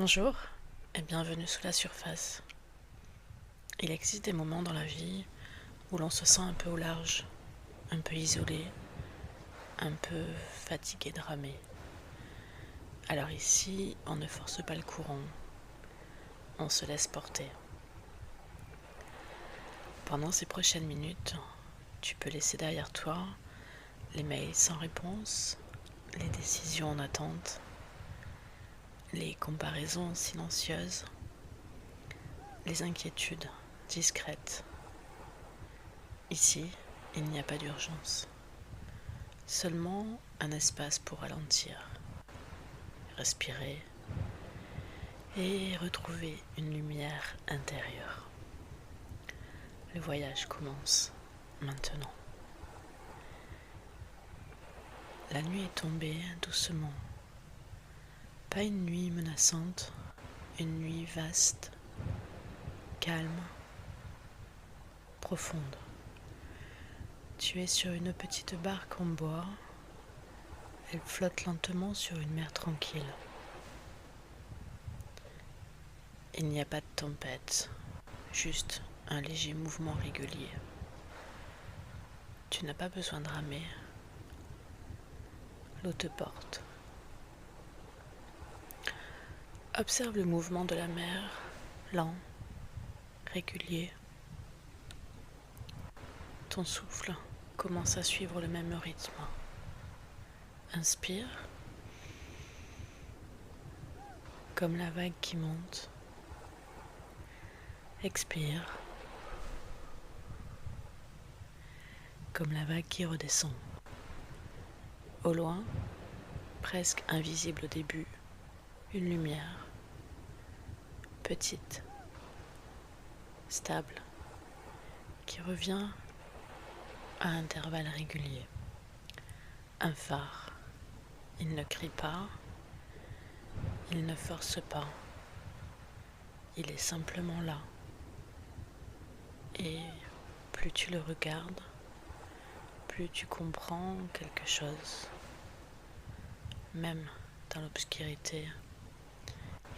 Bonjour et bienvenue sous la surface. Il existe des moments dans la vie où l'on se sent un peu au large, un peu isolé, un peu fatigué de ramer. Alors ici, on ne force pas le courant, on se laisse porter. Pendant ces prochaines minutes, tu peux laisser derrière toi les mails sans réponse, les décisions en attente, les comparaisons silencieuses, les inquiétudes discrètes. Ici, il n'y a pas d'urgence, seulement un espace pour ralentir, respirer et retrouver une lumière intérieure. Le voyage commence maintenant. La nuit est tombée doucement. Pas une nuit menaçante, une nuit vaste, calme, profonde. Tu es sur une petite barque en bois. Elle flotte lentement sur une mer tranquille. Il n'y a pas de tempête, juste un léger mouvement régulier. Tu n'as pas besoin de ramer. L'eau te porte. Observe le mouvement de la mer, lent, régulier. Ton souffle commence à suivre le même rythme. Inspire, comme la vague qui monte. Expire, comme la vague qui redescend. Au loin, presque invisible au début, une lumière, petite, stable, qui revient à intervalles réguliers. Un phare. Il ne crie pas, il ne force pas, il est simplement là. Et plus tu le regardes, plus tu comprends quelque chose. Même dans l'obscurité,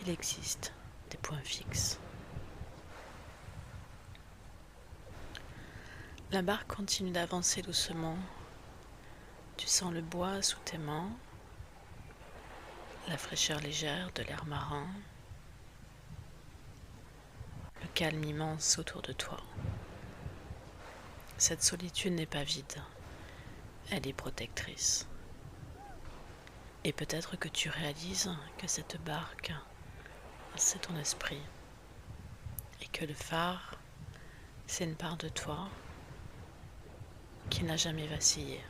il existe des points fixes. La barque continue d'avancer doucement. Tu sens le bois sous tes mains, la fraîcheur légère de l'air marin, le calme immense autour de toi. Cette solitude n'est pas vide, elle est protectrice. Et peut-être que tu réalises que cette barque, c'est ton esprit, et que le phare, c'est une part de toi qui n'a jamais vacillé.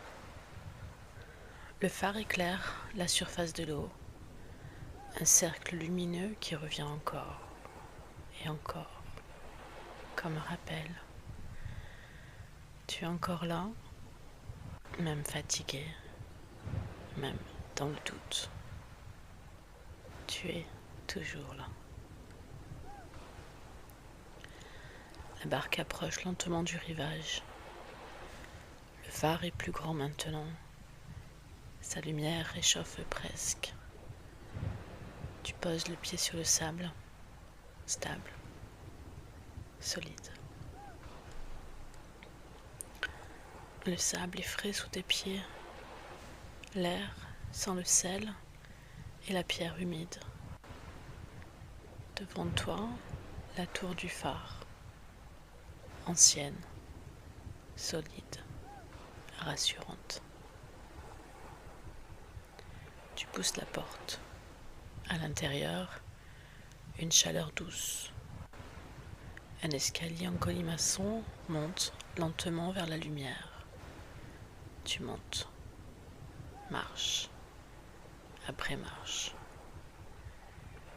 Le phare éclaire la surface de l'eau, un cercle lumineux qui revient encore et encore, comme un rappel. Tu es encore là, même fatigué, même dans le doute. Tu es toujours là. La barque approche lentement du rivage. Le phare est plus grand maintenant. Sa lumière réchauffe presque. Tu poses le pied sur le sable, stable, solide. Le sable est frais sous tes pieds. L'air sent le sel et la pierre humide. Devant toi, la tour du phare. Ancienne, solide, rassurante. Tu pousses la porte. À l'intérieur, une chaleur douce. Un escalier en colimaçon monte lentement vers la lumière. Tu montes, marche après marche.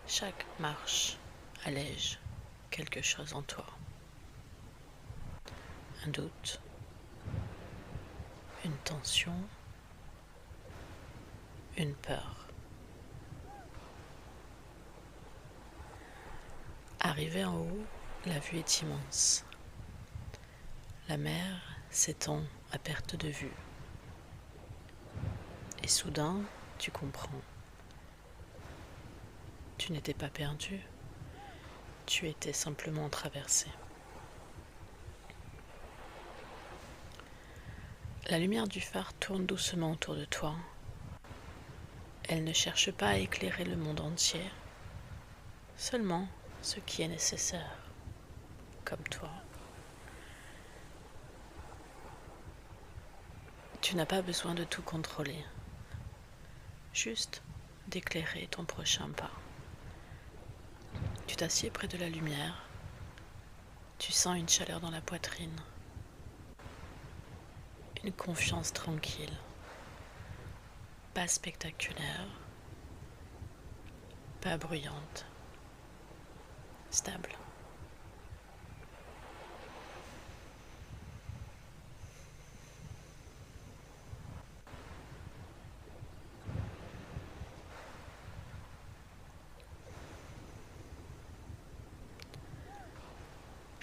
Chaque marche allège quelque chose en toi. Un doute, une tension, une peur. Arrivé en haut, la vue est immense. La mer s'étend à perte de vue. Et soudain, tu comprends. Tu Tu n'étais pas perdu, tu étais simplement traversé. La lumière du phare tourne doucement autour de toi. Elle ne cherche pas à éclairer le monde entier, seulement ce qui est nécessaire, comme toi. Tu n'as pas besoin de tout contrôler, juste d'éclairer ton prochain pas. Tu t'assieds près de la lumière, tu sens une chaleur dans la poitrine, une confiance tranquille, pas spectaculaire, pas bruyante, stable.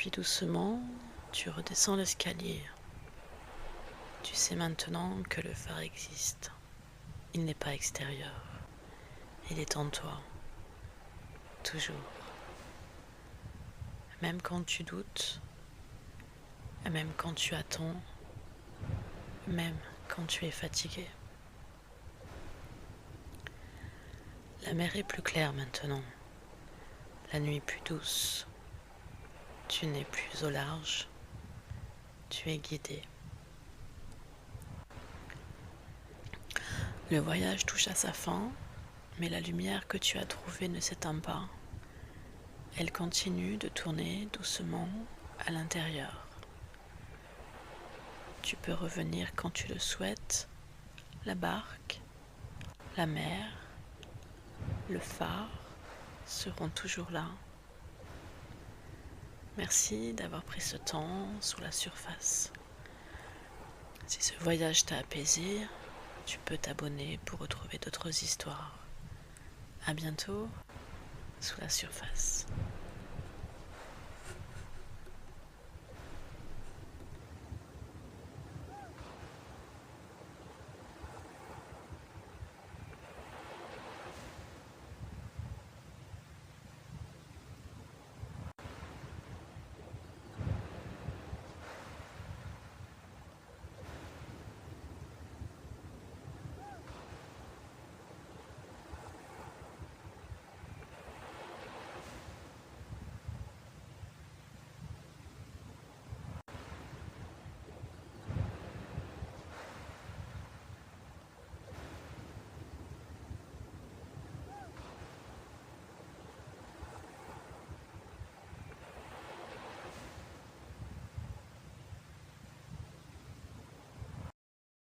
Puis doucement, tu redescends l'escalier. Tu sais maintenant que le phare existe. Il n'est pas extérieur. Il est en toi. Toujours. Même quand tu doutes, même quand tu attends, même quand tu es fatigué. La mer est plus claire maintenant. La nuit plus douce. Tu n'es plus au large. Tu es guidé. Le voyage touche à sa fin, mais la lumière que tu as trouvée ne s'éteint pas. Elle continue de tourner doucement à l'intérieur. Tu peux revenir quand tu le souhaites. La barque, la mer, le phare seront toujours là. Merci d'avoir pris ce temps sous la surface. Si ce voyage t'a apaisé, tu peux t'abonner pour retrouver d'autres histoires. À bientôt sous la surface.